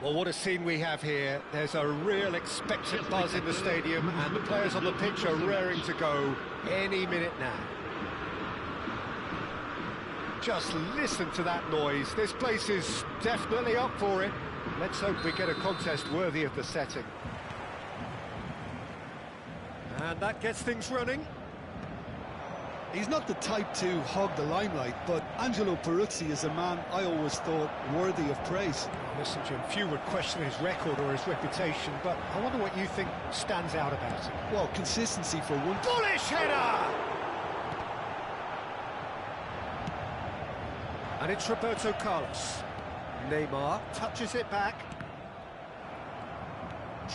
Well, what a scene we have here. There's a real expectant buzz in the stadium, and the players on the pitch are raring to go any minute now. Just listen to that noise. This place is definitely up for it. Let's hope we get a contest worthy of the setting. And that gets things running. He's not the type to hog the limelight, but Angelo Peruzzi is a man I always thought worthy of praise. Listen, Jim, few would question his record or his reputation, but I wonder what you think stands out about him. Well, consistency for one. Bullish header! And it's Roberto Carlos. Neymar touches it back.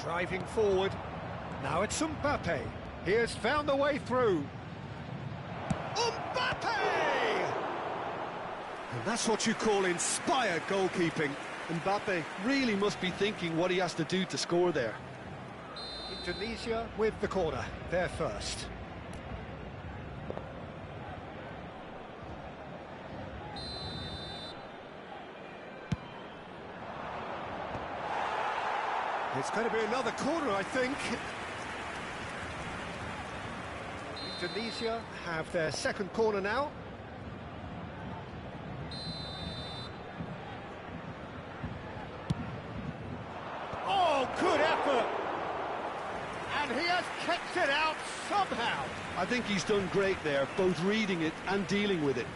Driving forward. Now it's Mbappe. He has found the way through. Mbappe! And that's what you call inspired goalkeeping. Mbappe really must be thinking what he has to do to score there. Indonesia with the corner, they're first. It's going to be another corner, I think. Indonesia have their second corner now. Oh, good effort! And he has kept it out somehow. I think he's done great there, both reading it and dealing with it.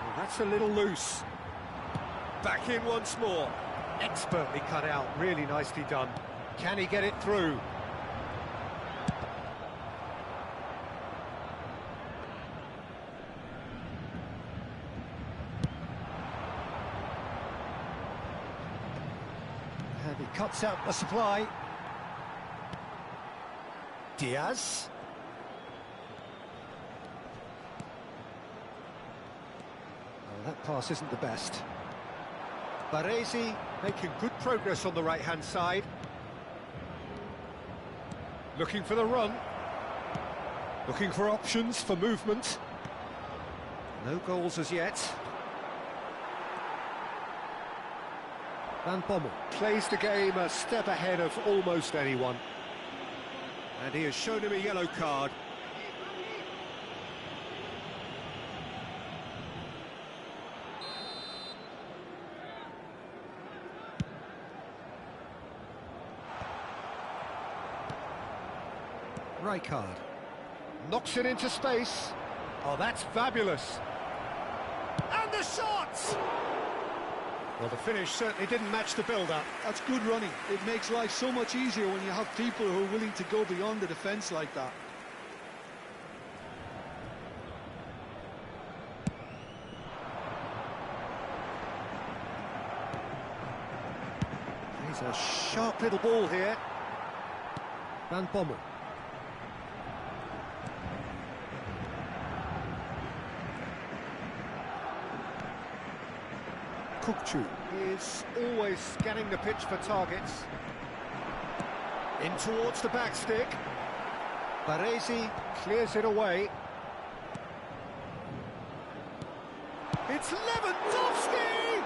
Well, that's a little loose. Back in once more. Expertly cut out, really nicely done. Can he get it through? And he cuts out the supply. Diaz. Oh, that pass isn't the best. Baresi making good progress on the right-hand side. Looking for the run. Looking for options for movement. No goals as yet. Van Bommel plays the game a step ahead of almost anyone. And he has shown him a yellow card. Rijkaard knocks it into space. Oh, that's fabulous. And the shot! Well, the finish certainly didn't match the build-up. That's good running. It makes life so much easier when you have people who are willing to go beyond the defence like that. It's a sharp little ball here. Van Bommel. Kukçu is always scanning the pitch for targets. In towards the back stick. Baresi clears it away. It's Lewandowski!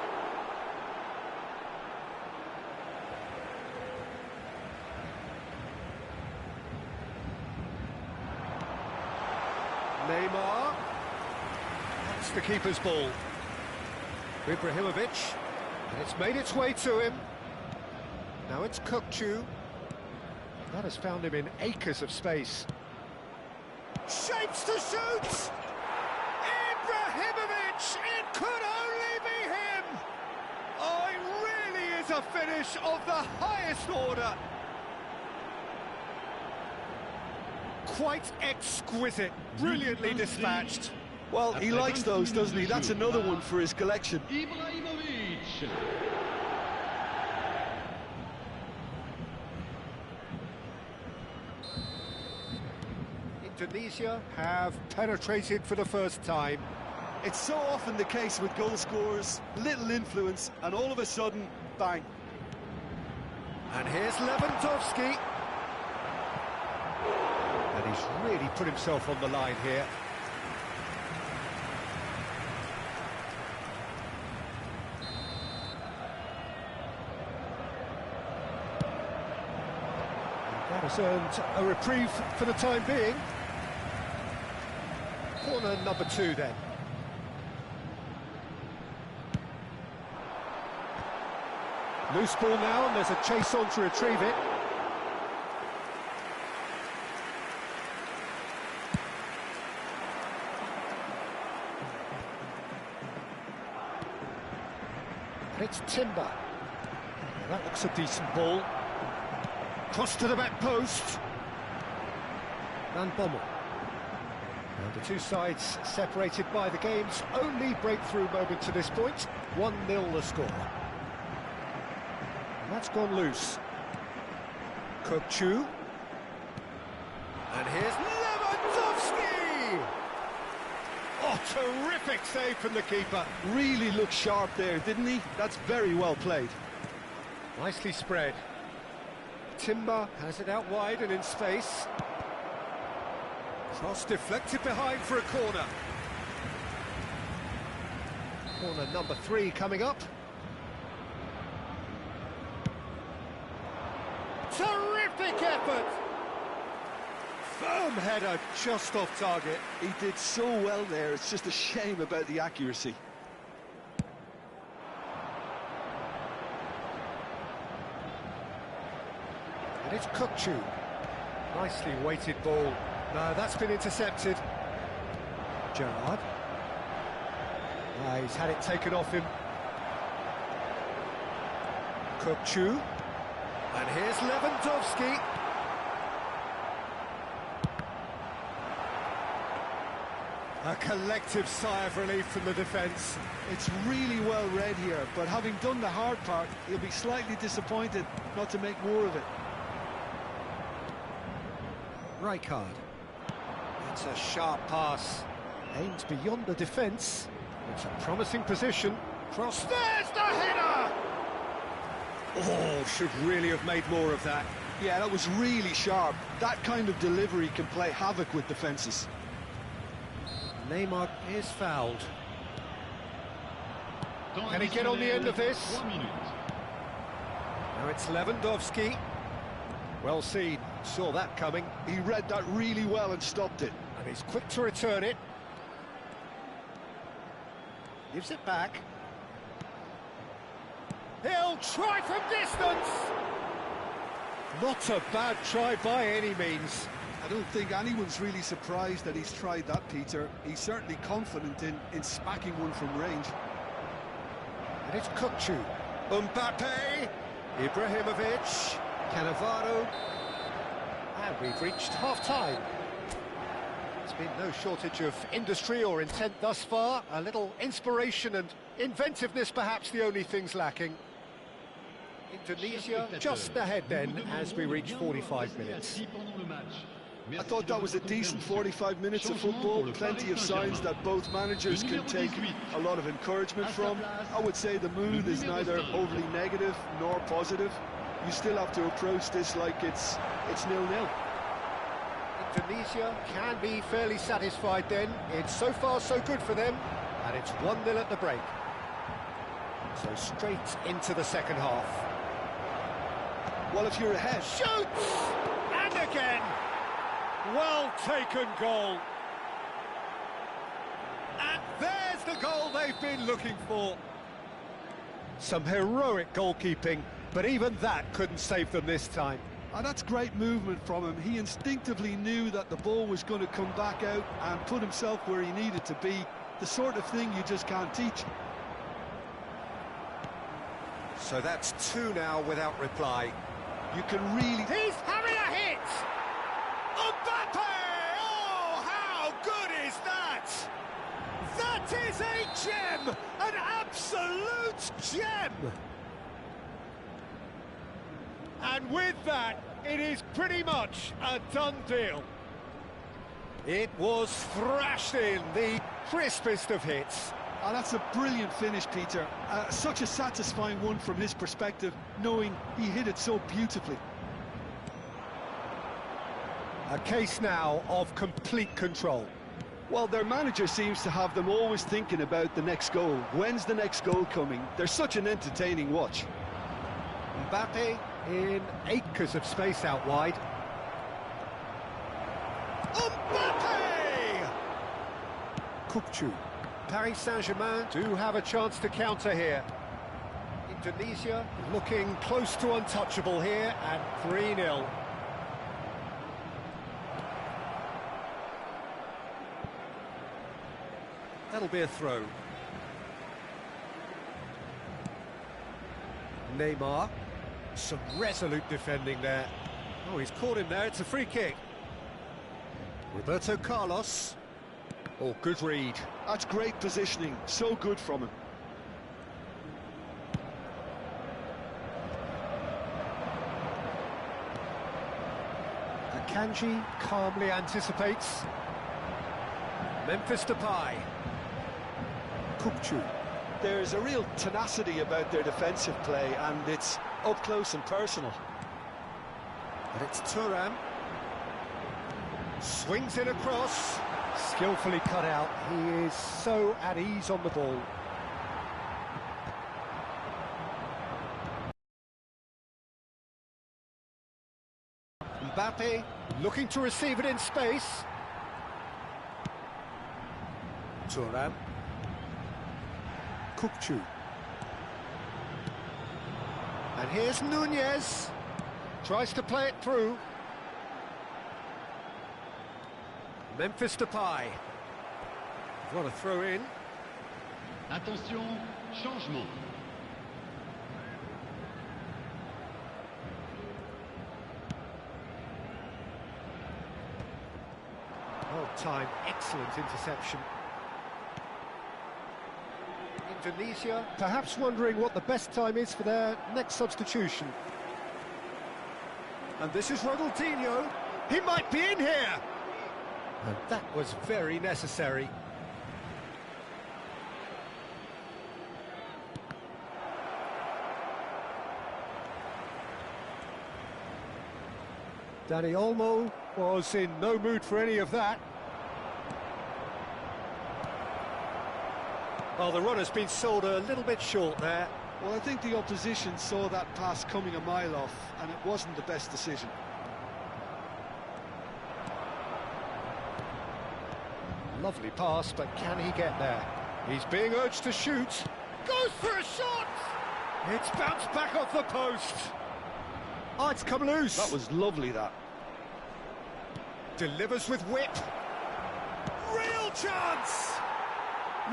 Neymar. That's the keeper's ball. Ibrahimovic, and it's made its way to him. Now it's Kukçu. That has found him in acres of space. Shapes to shoot! Ibrahimovic! It could only be him! Oh, it really is a finish of the highest order. Quite exquisite, brilliantly dispatched. Well, he likes those, doesn't he? That's another one for his collection. Indonesia have penetrated for the first time. It's so often the case with goal scorers, little influence, and all of a sudden, bang. And here's Lewandowski. And he's really put himself on the line here. And that has earned a reprieve for the time being. Corner number 2 then. Loose ball now, and there's a chase on to retrieve it. And it's Timber. Now that looks a decent ball. Cross to the back post. Van Bommel. And the two sides separated by the game's only breakthrough moment to this point. 1-0 the score. And that's gone loose. Kukçu. And here's Lewandowski! Oh, terrific save from the keeper. Really looked sharp there, didn't he? That's very well played. Nicely spread. Timber has it out wide and in space. Cross deflected behind for a corner. Corner number 3 coming up. Terrific effort! Firm header just off target. He did so well there, it's just a shame about the accuracy. And it's Kukçu. Nicely weighted ball. No, that's been intercepted. Gerrard. He's had it taken off him. Kukçu. And here's Lewandowski. A collective sigh of relief from the defence. It's really well read here, but having done the hard part, he'll be slightly disappointed not to make more of it. Rijkaard. It's a sharp pass. Aims beyond the defence. It's a promising position. Cross. There's the header! Oh, should really have made more of that. Yeah, that was really sharp. That kind of delivery can play havoc with defences. Neymar is fouled. Can he get on the end of this? Now it's Lewandowski. Well seen, saw that coming. He read that really well and stopped it. And he's quick to return it. Gives it back. He'll try from distance! Not a bad try by any means. I don't think anyone's really surprised that he's tried that, Peter. He's certainly confident in smacking one from range. And it's Kukçu. Mbappe. Ibrahimovic. Cannavaro. And we've reached half-time. There's been no shortage of industry or intent thus far. A little inspiration and inventiveness, perhaps the only things lacking. Indonesia just ahead then as we reach 45 minutes. I thought that was a decent 45 minutes of football, plenty of signs that both managers can take a lot of encouragement from. I would say the mood is neither overly negative nor positive. You still have to approach this like it's 0-0. Indonesia can be fairly satisfied then. It's so far so good for them, and it's 1-0 at the break. So straight into the second half. Well, if you're ahead... Shoots! And again! Well taken goal. And there's the goal they've been looking for. Some heroic goalkeeping, but even that couldn't save them this time. Oh, that's great movement from him. He instinctively knew that the ball was going to come back out and put himself where he needed to be. The sort of thing you just can't teach. So that's 2 now without reply. You can really... He's having a hit! Mbappe! Oh, how good is that? That is a gem! An absolute gem! And with that, it is pretty much a done deal. It was thrashed in, the crispest of hits. Oh, that's a brilliant finish, Peter. Such a satisfying one from his perspective, knowing he hit it so beautifully. A case now of complete control. Well, their manager seems to have them always thinking about the next goal. When's the next goal coming? They're such an entertaining watch. Mbappe in acres of space out wide. Mbappe! Kukçu. Paris Saint-Germain do have a chance to counter here. Indonesia looking close to untouchable here at 3-0. That'll be a throw. Neymar. Some resolute defending there. Oh, he's caught him there. It's a free kick. Roberto Carlos. Oh, good read. That's great positioning. So good from him. Akanji calmly anticipates. Memphis Depay. Kukçu. There's a real tenacity about their defensive play, and it's up close and personal. And it's Thuram. Swings it across. Skillfully cut out. He is so at ease on the ball. Mbappe looking to receive it in space. Thuram. Kukçu. And here's Nunez. Tries to play it through. Memphis Depay. What a throw in. Attention, changement. Well timed, excellent interception. Indonesia perhaps wondering what the best time is for their next substitution. And this is Ronaldinho. He might be in here. And that was very necessary. Dani Olmo was in no mood for any of that. Well, the run has been sold a little bit short there. Well, I think the opposition saw that pass coming a mile off, and it wasn't the best decision. Lovely pass, but can he get there? He's being urged to shoot. Goes for a shot! It's bounced back off the post. Oh, it's come loose. That was lovely, that. Delivers with whip. Real chance!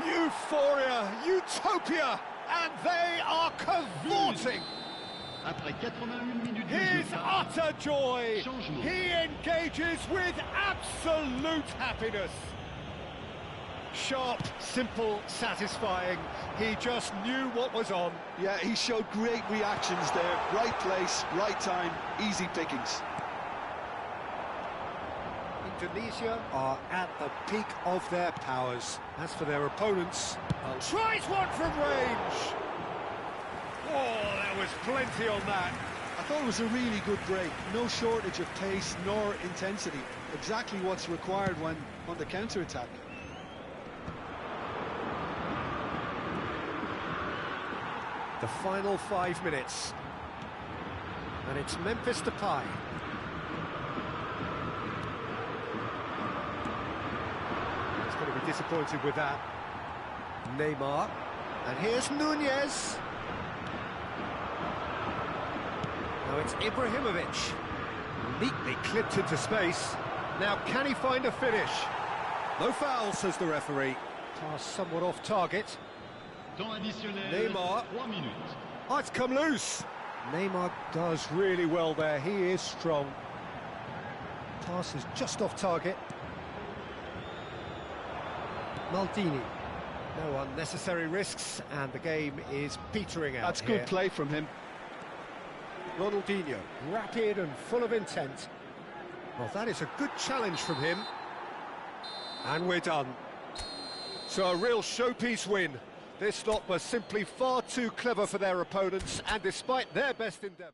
Euphoria, utopia, and they are cavorting. Après 81 minutes de His jeu, utter joy. changement. He engages with absolute happiness. Sharp, simple, satisfying. He just knew what was on. Yeah, he showed great reactions there. Right place, right time, easy pickings. Indonesia are at the peak of their powers. As for their opponents, tries one from range. Oh, there was plenty on that. I thought it was a really good break. No shortage of pace nor intensity. Exactly what's required when on the counter-attack. The final 5 minutes. And it's Memphis Depay. He's going to be disappointed with that. Neymar. And here's Nunez. Now it's Ibrahimovic. Neatly clipped into space. Now can he find a finish? No foul, says the referee. Pass somewhat off target. Temps additionnel, Neymar. 3 minutes. Oh, it's come loose. Neymar does really well there. He is strong. Pass is just off target. Maldini. No unnecessary risks, and the game is petering out. That's here. good play from him. Ronaldinho, rapid and full of intent. Well, that is a good challenge from him. And we're done. So a real showpiece win. This lot was simply far too clever for their opponents, and despite their best endeavour.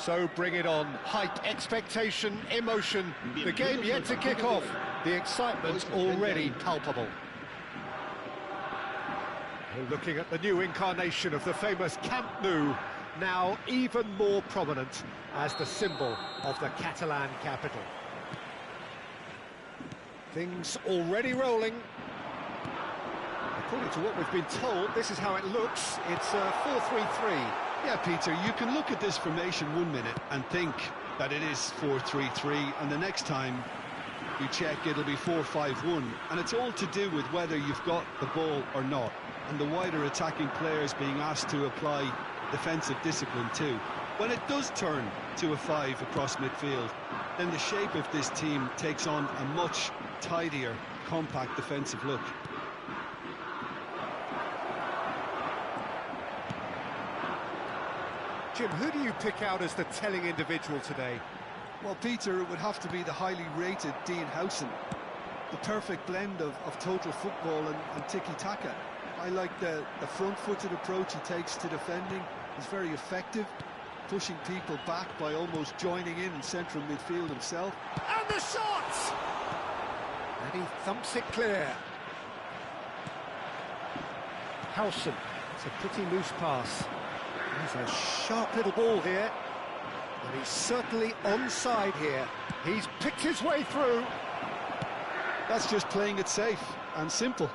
So bring it on. Hype, expectation, emotion. The game yet to kick off. The excitement already palpable. Looking at the new incarnation of the famous Camp Nou, now even more prominent as the symbol of the Catalan capital. Things already rolling. According to what we've been told, this is how it looks. It's 4-3-3. Yeah, Peter, you can look at this formation 1 minute and think that it is 4-3-3, and the next time you check it'll be 4-5-1, and it's all to do with whether you've got the ball or not, and the wider attacking players being asked to apply defensive discipline too. When it does turn to a 5 across midfield, then the shape of this team takes on a much tidier, compact defensive look. Jim, who do you pick out as the telling individual today? Well, Peter, it would have to be the highly rated Dean Howson. The perfect blend of total football and tiki-taka. I like the front-footed approach he takes to defending. He's very effective, pushing people back by almost joining in central midfield himself. And the shot! And he thumps it clear. Howson, it's a pretty loose pass. He's a sharp little ball here, and he's certainly onside here. He's picked his way through. That's just playing it safe and simple.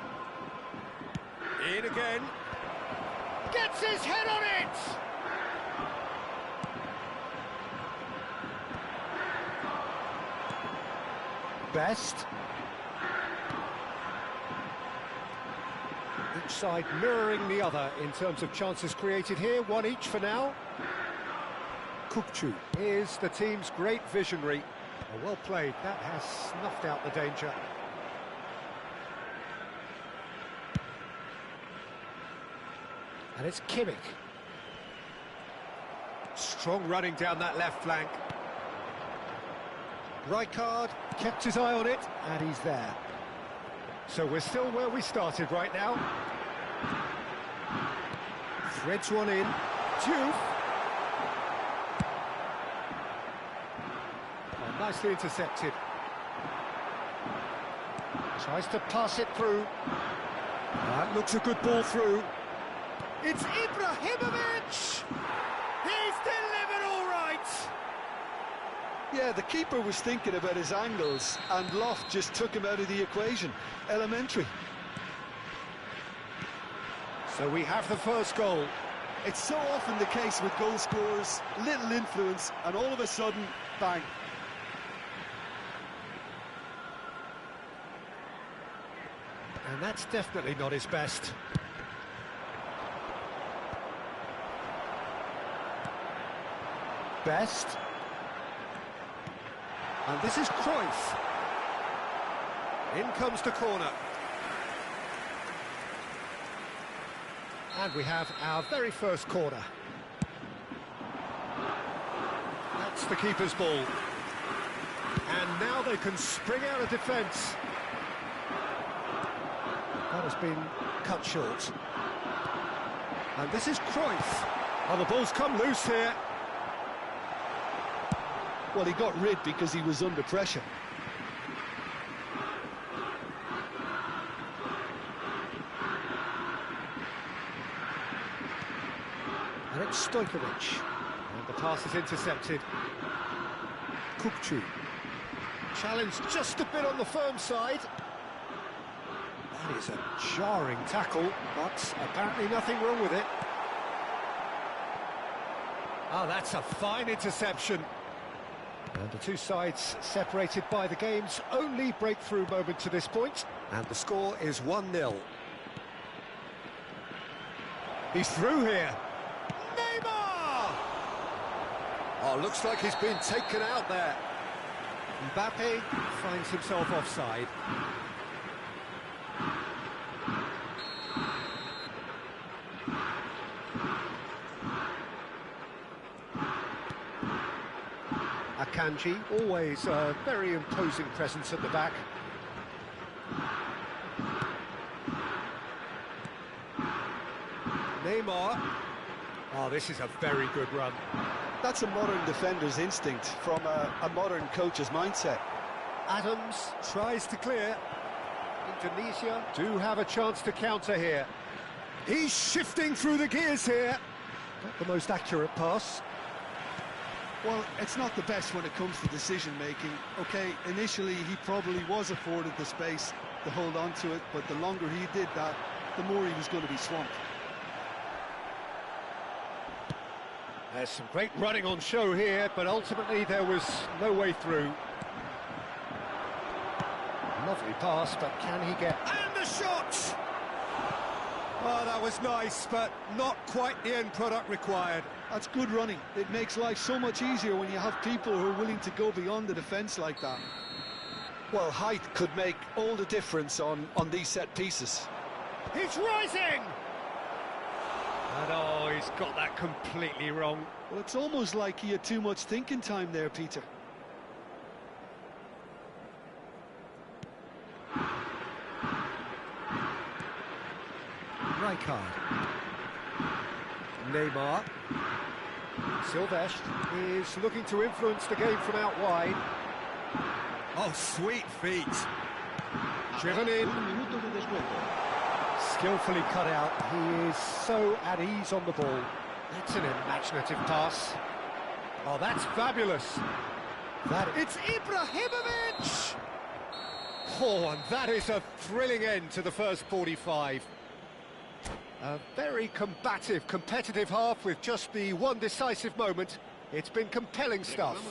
In again. Gets his head on it! Best. Each side mirroring the other in terms of chances created here, one each for now. Kupchu is the team's great visionary. Well played, that has snuffed out the danger. And it's Kimmich. Strong running down that left flank. Rijkaard kept his eye on it, and he's there. So we're still where we started right now. Threads one in. Diouf. Oh, nicely intercepted. Tries to pass it through. That looks a good ball through. It's Ibrahimovic! He's delivered all right! Yeah, the keeper was thinking about his angles, and Loft just took him out of the equation. Elementary. So we have the first goal. It's so often the case with goal scorers, little influence, and all of a sudden, bang. And that's definitely not his best. Best. And this is Cruyff. In comes the corner. And we have our very first corner. That's the keeper's ball. And now they can spring out of defence. That has been cut short. And this is Cruyff. Oh, the ball's come loose here. Well, he got rid because he was under pressure. And it's Stojkovic. And the pass is intercepted. Kupchu. Challenged just a bit on the firm side. That is a jarring tackle, but apparently nothing wrong with it. Oh, that's a fine interception. And the two sides separated by the game's only breakthrough moment to this point. And the score is 1-0. He's through here. Neymar! Oh, looks like he's been taken out there. Mbappe finds himself offside. Akanji, always a very imposing presence at the back. Neymar. Oh, this is a very good run. That's a modern defender's instinct from a modern coach's mindset. Adams tries to clear. Indonesia do have a chance to counter here. He's shifting through the gears here. Not the most accurate pass. Well, it's not the best when it comes to decision-making. OK, initially he probably was afforded the space to hold on to it, but the longer he did that, the more he was going to be swamped. There's some great running on show here, but ultimately there was no way through. Lovely pass, but can he get... And the shot! Oh, that was nice, but not quite the end product required. That's good running. It makes life so much easier when you have people who are willing to go beyond the defence like that. Well, height could make all the difference on these set pieces. He's rising! And oh, he's got that completely wrong. Well, it's almost like he had too much thinking time there, Peter. Rijkaard. Neymar. Silvestre is looking to influence the game from out wide. Oh, sweet feet. Driven in. Skillfully cut out. He is so at ease on the ball. That's an imaginative pass. Oh, that's fabulous. It's Ibrahimovic! Oh, and that is a thrilling end to the first 45. A very combative, competitive half with just the one decisive moment. It's been compelling stuff.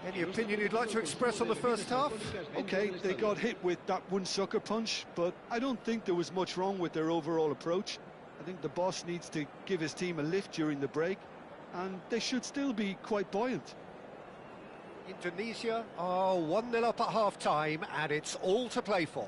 Any opinion you'd like to express on the first half? OK, they got hit with that one sucker punch, but I don't think there was much wrong with their overall approach. I think the boss needs to give his team a lift during the break, and they should still be quite buoyant. Indonesia are 1-0 up at half-time, and it's all to play for.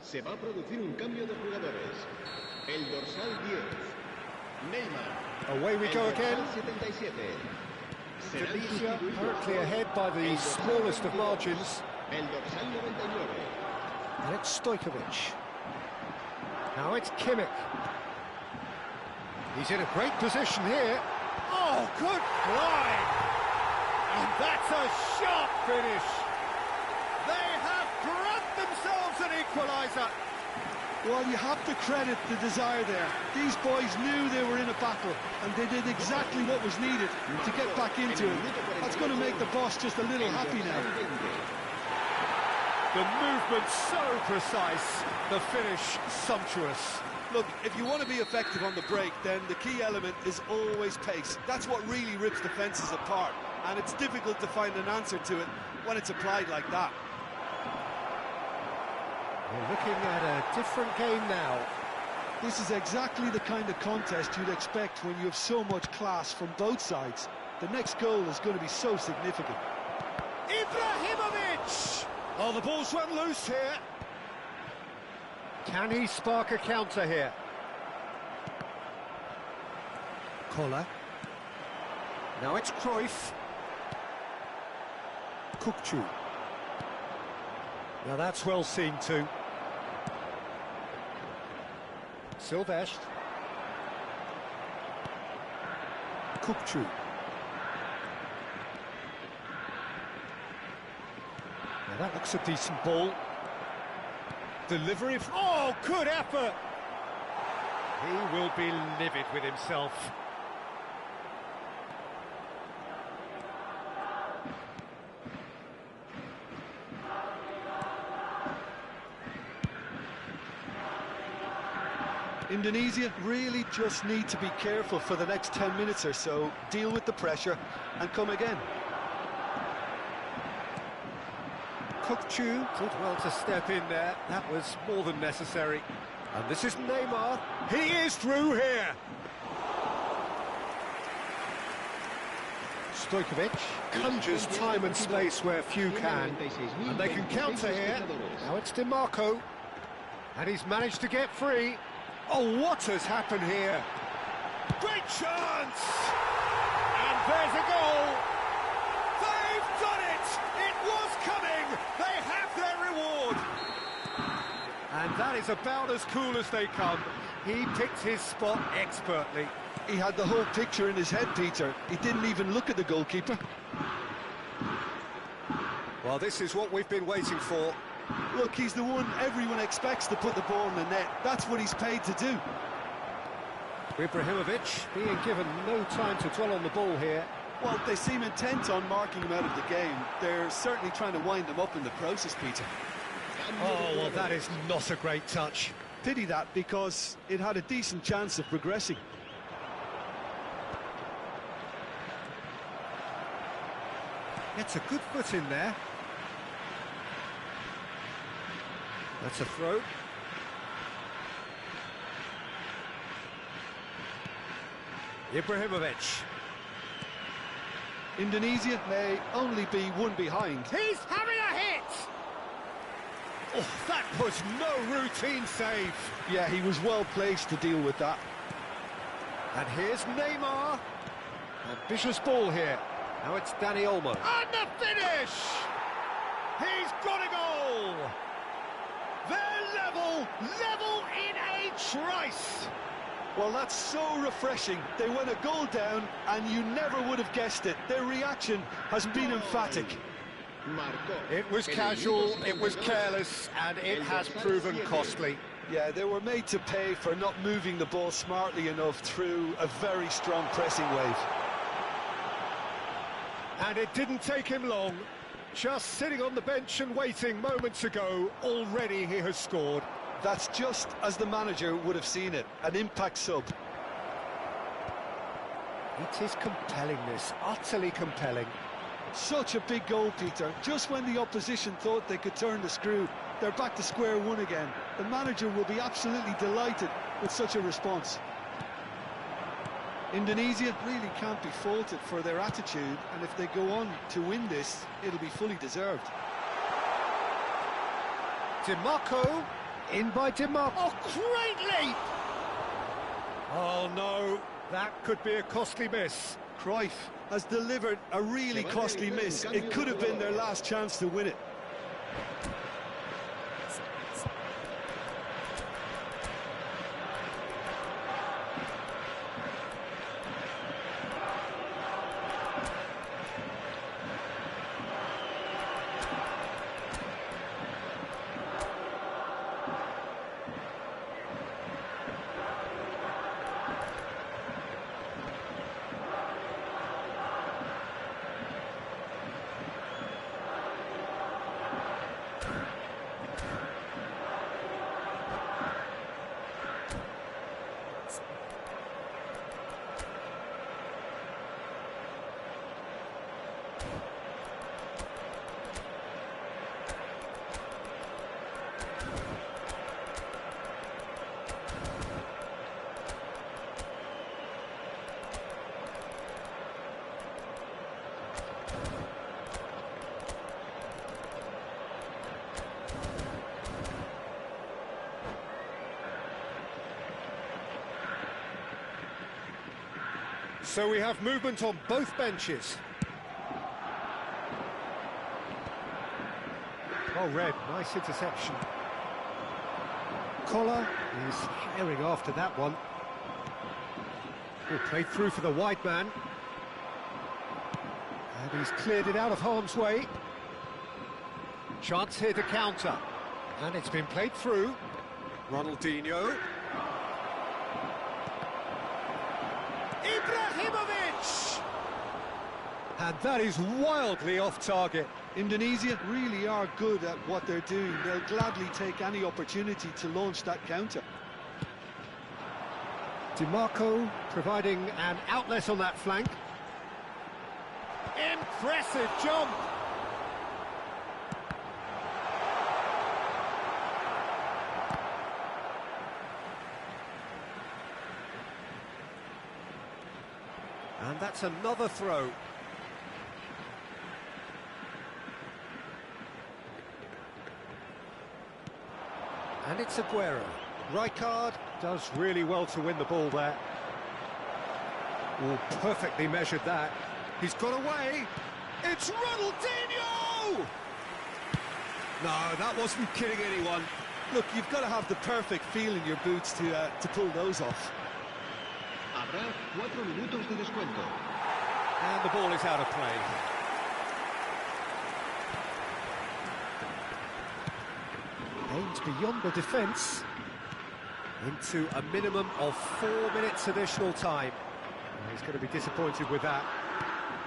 Se va a producir un cambio de jugadores. El dorsal 10, Neymar. Away we go again. 77. Indonesia currently ahead by the smallest of margins. El dorsal 99. And it's Stojkovic. Now it's Kimmich. He's in a great position here. Oh, good glide! And that's a sharp finish. They have grabbed themselves an equaliser. Well, you have to credit the desire there. These boys knew they were in a battle, and they did exactly what was needed to get back into it. That's going to make the boss just a little happy now. The movement so precise, the finish sumptuous. Look, if you want to be effective on the break, then the key element is always pace. That's what really rips defences apart, and it's difficult to find an answer to it when it's applied like that. We're looking at a different game now. This is exactly the kind of contest you'd expect when you have so much class from both sides. The next goal is going to be so significant. Ibrahimovic! Oh, the ball's run loose here. Can he spark a counter here? Koller. Now it's Cruyff. Kukçu. Now that's well seen too. Silvestre. Kukçu. Now that looks a decent ball. Delivery. Oh, good effort! He will be livid with himself. Indonesia really just need to be careful for the next 10 minutes or so, deal with the pressure and come again. Kukçu did well to step in there. That was more than necessary. And this is Neymar. He is through here. Stojkovic conjures time and space where few can. And they can counter here. Now it's DiMarco. And he's managed to get free. Oh, what has happened here? Great chance! And there's a goal! They've done it! It was coming! They have their reward! And that is about as cool as they come. He picked his spot expertly. He had the whole picture in his head, Peter. He didn't even look at the goalkeeper. Well, this is what we've been waiting for. Look, he's the one everyone expects to put the ball in the net. That's what he's paid to do. Ibrahimovic being given no time to dwell on the ball here. Well, they seem intent on marking him out of the game. They're certainly trying to wind him up in the process, Peter. Oh, well, that is not a great touch. Pity that, because it had a decent chance of progressing. Gets a good foot in there. That's a throw. Ibrahimovic. Indonesia may only be one behind. He's having a hit! Oh, that was no routine save. Yeah, he was well placed to deal with that. And here's Neymar. Ambitious ball here. Now it's Dani Olmo. And the finish! He's got a goal! They're level in a trice! Well, that's so refreshing. They went a goal down, and you never would have guessed it. Their reaction has been emphatic. It was casual, it was careless, and it has proven costly. Yeah, they were made to pay for not moving the ball smartly enough through a very strong pressing wave. And it didn't take him long. Just sitting on the bench and waiting moments ago, already he has scored. That's just as the manager would have seen it, an impact sub. It is compelling, this, utterly compelling. Such a big goal, Peter. Just when the opposition thought they could turn the screw, they're back to square one again. The manager will be absolutely delighted with such a response. Indonesia really can't be faulted for their attitude, and if they go on to win this, it'll be fully deserved. DiMarco, in by DiMarco. Oh, great leap! Oh no, that could be a costly miss. Cruyff has delivered a really costly miss. It could have been their last chance to win it. So we have movement on both benches. Well read, nice interception. Collar is herring after that one. Played through for the wide man. And he's cleared it out of harm's way. Chance here to counter. And it's been played through. Ronaldinho. Ibrahimovic! And that is wildly off target. Indonesia really are good at what they're doing. They'll gladly take any opportunity to launch that counter. DiMarco providing an outlet on that flank. Impressive jump! that's another throw. And it's Aguero. Rijkaard does really well to win the ball there. Oh, perfectly measured that. He's got away. It's Ronaldinho! No, that wasn't kidding anyone. Look, you've got to have the perfect feel in your boots to pull those off. Habrá 4 minutos de descuento. And the ball is out of play. Aims beyond the defence. Into a minimum of 4 minutes additional time. He's going to be disappointed with that.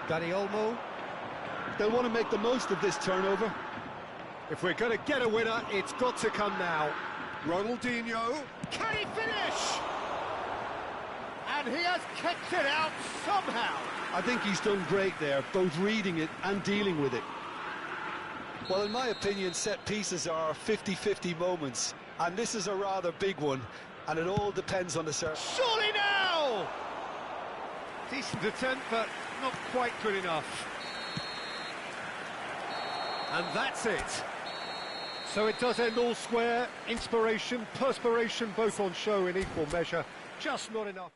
Dani Olmo. They'll want to make the most of this turnover. If we're going to get a winner, it's got to come now. Ronaldinho. Can he finish? And he has kicked it out somehow. I think he's done great there, both reading it and dealing with it. Well, in my opinion, set pieces are 50-50 moments, and this is a rather big one, and it all depends on the serve. Surely now! Decent attempt, but not quite good enough. And that's it. So it does end all square. Inspiration, perspiration, both on show in equal measure. Just not enough.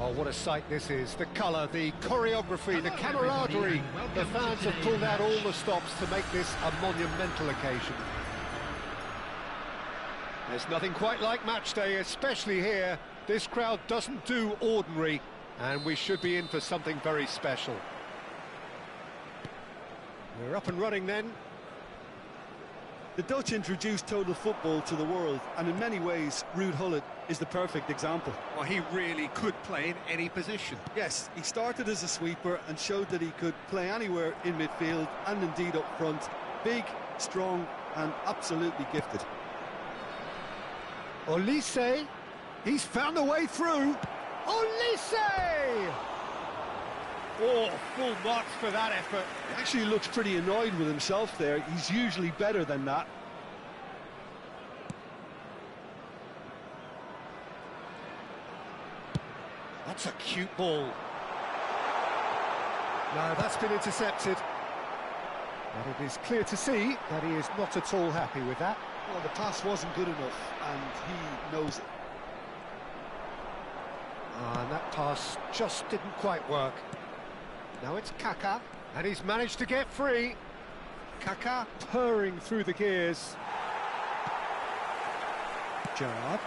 Oh, what a sight this is. The colour, the choreography, the camaraderie. The fans have pulled out all the stops to make this a monumental occasion. There's nothing quite like match day, especially here. This crowd doesn't do ordinary, and we should be in for something very special. We're up and running then. The Dutch introduced total football to the world, and in many ways, Ruud Gullit is the perfect example. Well, he really could play in any position. Yes, he started as a sweeper and showed that he could play anywhere in midfield and indeed up front. Big, strong and absolutely gifted. Olise, he's found a way through. Olise! Oh, full marks for that effort. He actually looks pretty annoyed with himself there. He's usually better than that. That's a cute ball. No, that's been intercepted. And it is clear to see that he is not at all happy with that. Well, the pass wasn't good enough, and he knows it. And that pass just didn't quite work. Now it's Kaka, and he's managed to get free. Kaka purring through the gears. Gerrard.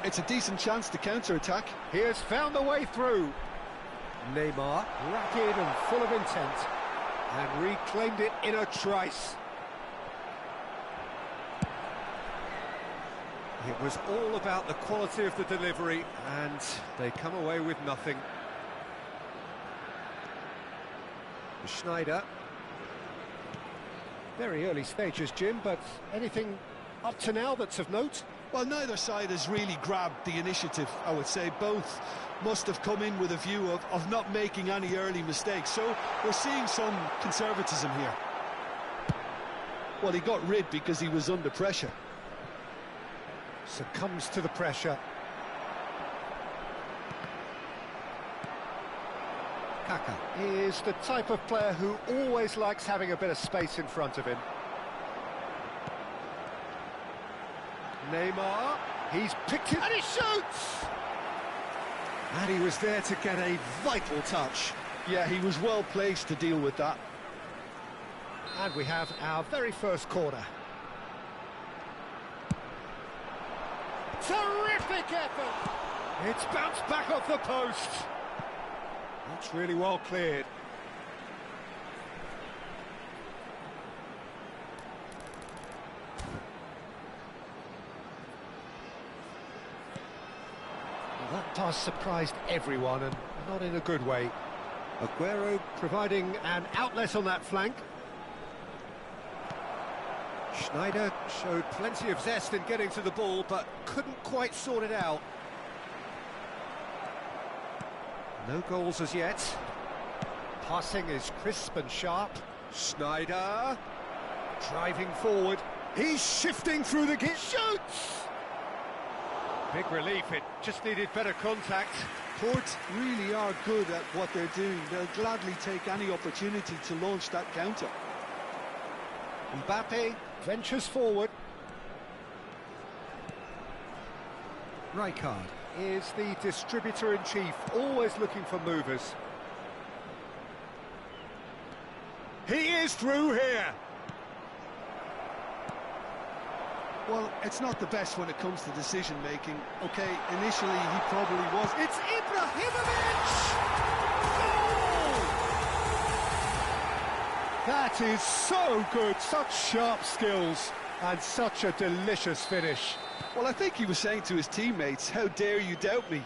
It's a decent chance to counter-attack. He has found the way through. Neymar, rapid and full of intent, and reclaimed it in a trice. It was all about the quality of the delivery, and they come away with nothing. Schneider. Very early stages, Jim, but anything up to now that's of note? Well, neither side has really grabbed the initiative, I would say. Both must have come in with a view of not making any early mistakes, so we're seeing some conservatism here. Well, he got rid because he was under pressure. Succumbs to the pressure. Kaka is the type of player who always likes having a bit of space in front of him. Neymar, he's picked it and he shoots! And he was there to get a vital touch. Yeah, he was well placed to deal with that. And we have our very first corner. Terrific effort! It's bounced back off the post. That's really well cleared. Well, that pass surprised everyone, and not in a good way. Aguero providing an outlet on that flank. Schneider showed plenty of zest in getting to the ball, but couldn't quite sort it out. No goals as yet. Passing is crisp and sharp. Schneider driving forward. He's shifting through the gear. Shoots! Big relief, it just needed better contact. Port really are good at what they're doing. They'll gladly take any opportunity to launch that counter. Mbappe ventures forward. Rijkaard is the distributor-in-chief, always looking for movers. He is through here. Well, it's not the best when it comes to decision-making. Okay, initially he probably was. It's Ibrahimovic! Goal! That is so good, such sharp skills, and such a delicious finish. Well, I think he was saying to his teammates, how dare you doubt me?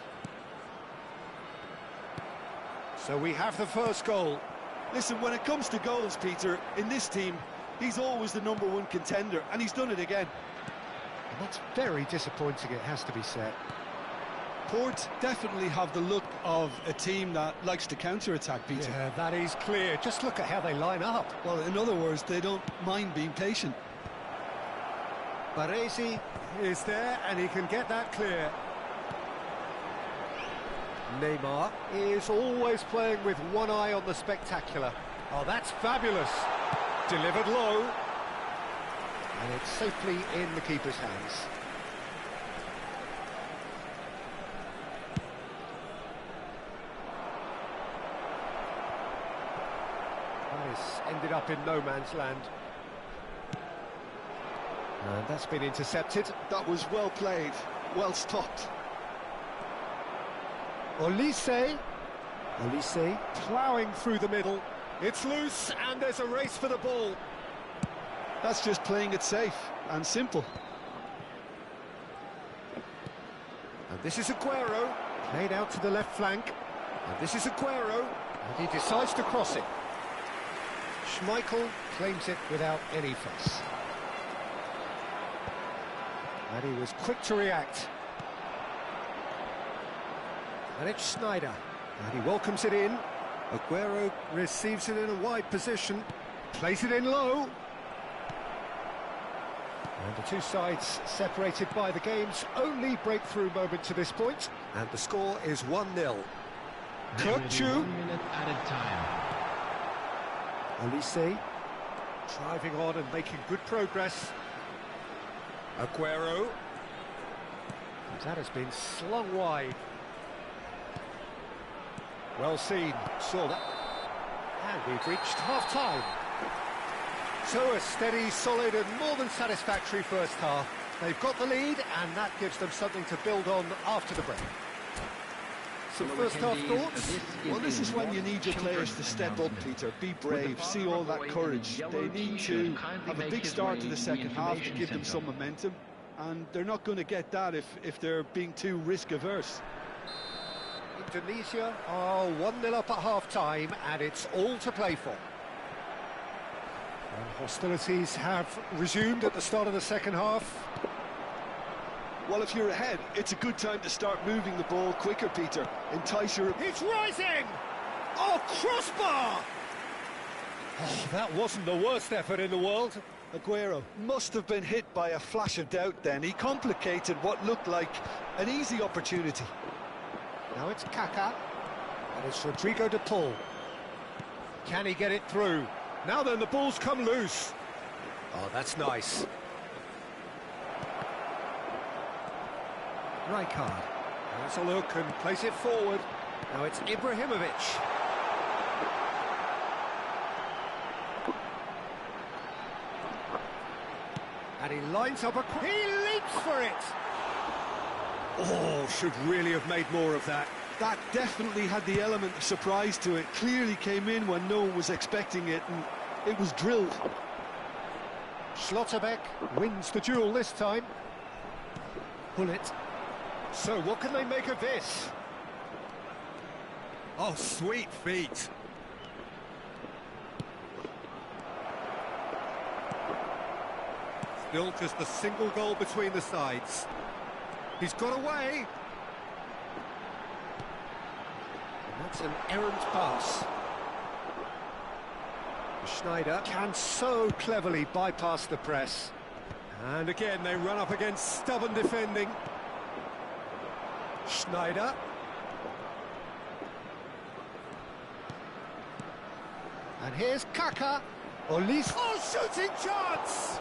So we have the first goal. Listen, when it comes to goals, Peter, in this team, he's always the #1 contender, and he's done it again. And that's very disappointing, it has to be said. Port definitely have the look of a team that likes to counter-attack, Peter. Yeah, that is clear. Just look at how they line up. Well, in other words, they don't mind being patient. Baresi is there, and he can get that clear. Neymar is always playing with one eye on the spectacular. Oh, that's fabulous. Delivered low. And it's safely in the keeper's hands. This ended up in no man's land. And that's been intercepted. That was well played, well stopped. Olise ploughing through the middle. It's loose, and there's a race for the ball. That's just playing it safe and simple. And this is Aguero, played out to the left flank. And this is Aguero, and he decides to cross it. Schmeichel claims it without any fuss. And he was quick to react. And it's Schneider, and he welcomes it in. Aguero receives it in a wide position, plays it in low. And the two sides separated by the game's only breakthrough moment to this point, and the score is 1-0. Kirkchu. 1 minute added time. Olise. Driving on and making good progress. Aguero. That has been slung wide. Well seen, saw that. And we've reached half-time. So a steady, solid and more than satisfactory first half. They've got the lead and that gives them something to build on after the break. Some first half thoughts? Well, this is when you need your players to step up, Peter. Be brave, see all that courage. They need to have a big start to the second half to give them some momentum. And they're not going to get that if they're being too risk-averse. Indonesia are 1-0 up at half-time and it's all to play for. And hostilities have resumed at the start of the second half. Well, if you're ahead, it's a good time to start moving the ball quicker, Peter. Entice your... It's rising! Oh, crossbar! Oh, that wasn't the worst effort in the world. Aguero must have been hit by a flash of doubt then. He complicated what looked like an easy opportunity. Now it's Kaká, and it's Rodrigo de Paul. Can he get it through? Now then, the ball's come loose. Oh, that's nice. Rijkaard. Has a look and plays it forward. Now it's Ibrahimovic. And he lines up he leaps for it! Oh, should really have made more of that. That definitely had the element of surprise to it. Clearly came in when no one was expecting it, and it was drilled. Schlotterbeck wins the duel this time. Bullet. So, what can they make of this? Oh, sweet feet. Still just a single goal between the sides. He's got away. And that's an errant pass. Schneider can so cleverly bypass the press. And again, they run up against stubborn defending. Schneider. And here's Kaká. Olise. Oh, shooting chance!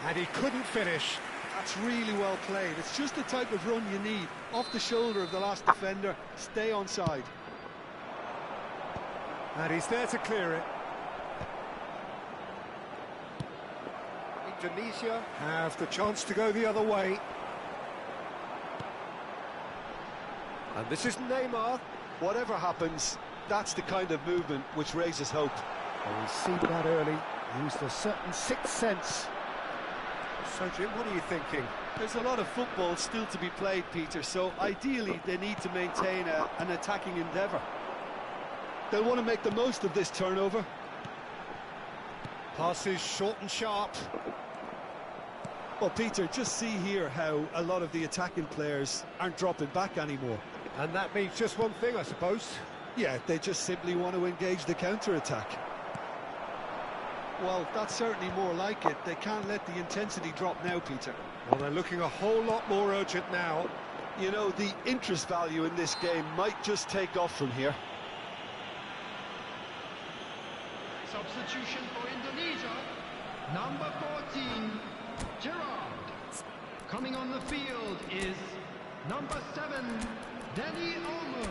And he couldn't finish. That's really well played. It's just the type of run you need. Off the shoulder of the last defender, stay onside. And he's there to clear it. Indonesia have the chance to go the other way. And this is Neymar. Whatever happens, that's the kind of movement which raises hope. Well, we've seen that early. Used a certain sixth sense. So, Jim, what are you thinking? There's a lot of football still to be played, Peter, so ideally they need to maintain an attacking endeavour. They'll want to make the most of this turnover. Passes short and sharp. Well, Peter, just see here how a lot of the attacking players aren't dropping back anymore. And that means just one thing, I suppose. Yeah, they just simply want to engage the counter-attack. Well, that's certainly more like it. They can't let the intensity drop now, Peter. Well, they're looking a whole lot more urgent now. You know, the interest value in this game might just take off from here. Substitution for Indonesia, number 14, Gerard. Coming on the field is number 7, Danny Olmo.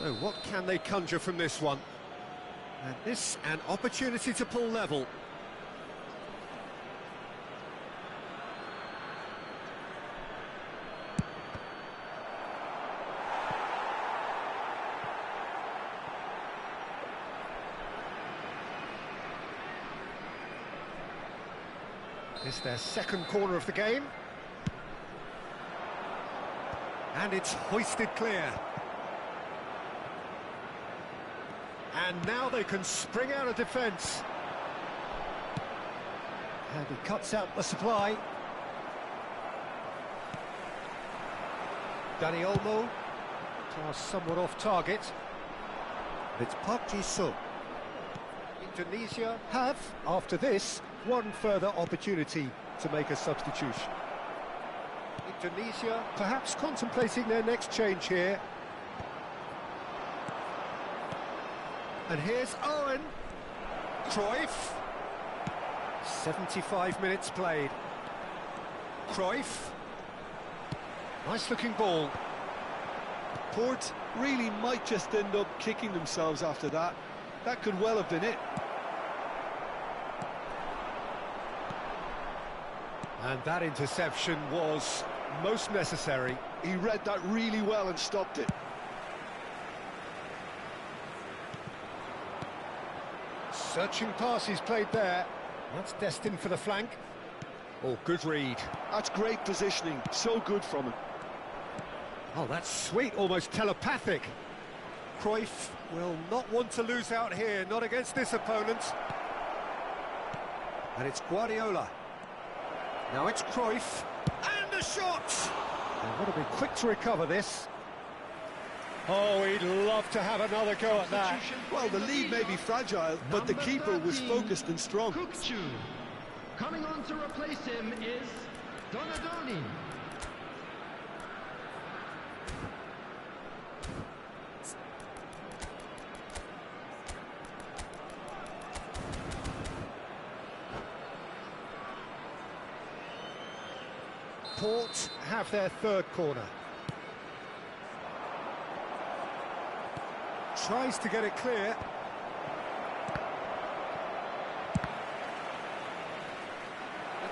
So what can they conjure from this one? And this an opportunity to pull level. It's their second corner of the game. And it's hoisted clear. And now they can spring out of defence. And he cuts out the supply. Dani Olmo. Pass somewhat off target. It's Park Ji-sung. Indonesia have, after this, one further opportunity to make a substitution. Indonesia perhaps contemplating their next change here. And here's Owen. Cruyff. 75 minutes played. Cruyff. Nice looking ball. Port really might just end up kicking themselves after that. That could well have been it. And that interception was most necessary. He read that really well and stopped it. Searching pass he's played there. That's destined for the flank. Oh, good read. That's great positioning. So good from him. Oh, that's sweet, almost telepathic. Cruyff will not want to lose out here, not against this opponent. And it's Guardiola. Now it's Cruyff. And the shot! They've got to be quick to recover this. Oh, he'd love to have another go at that. Well, the lead may be fragile, but the keeper was focused and strong. Kukçu. Coming on to replace him is Donadoni. Port have their third corner. Tries to get it clear.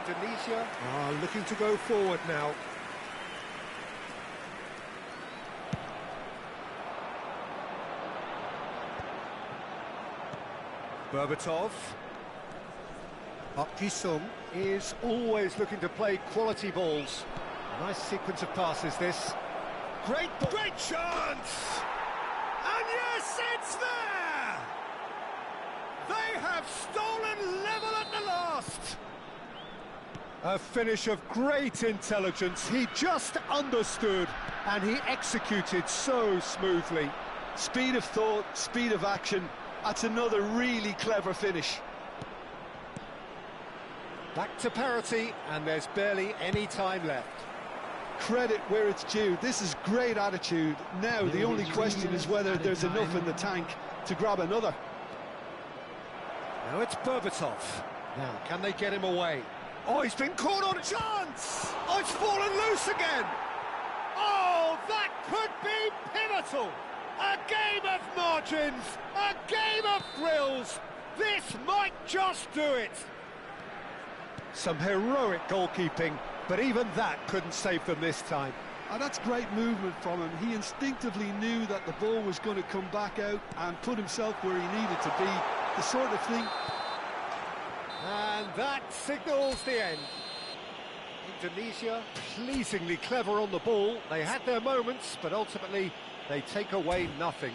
Indonesia are looking to go forward now. Berbatov. Park Ji-sung is always looking to play quality balls. Nice sequence of passes this. Great chance! And yes, it's there! They have stolen level at the last! A finish of great intelligence. He just understood and he executed so smoothly. Speed of thought, speed of action. That's another really clever finish. Back to parity, and there's barely any time left. Credit where it's due. This is great attitude. Now the only question is whether there's enough in the tank to grab another. Now it's Berbatov. Now, can they get him away? Oh, he's been caught on a chance! Oh, it's fallen loose again! Oh, that could be pivotal! A game of margins! A game of thrills! This might just do it! Some heroic goalkeeping, but even that couldn't save them this time. And that's great movement from him. He instinctively knew that the ball was going to come back out and put himself where he needed to be. The sort of thing. And that signals the end. Indonesia pleasingly clever on the ball. They had their moments, but ultimately they take away nothing.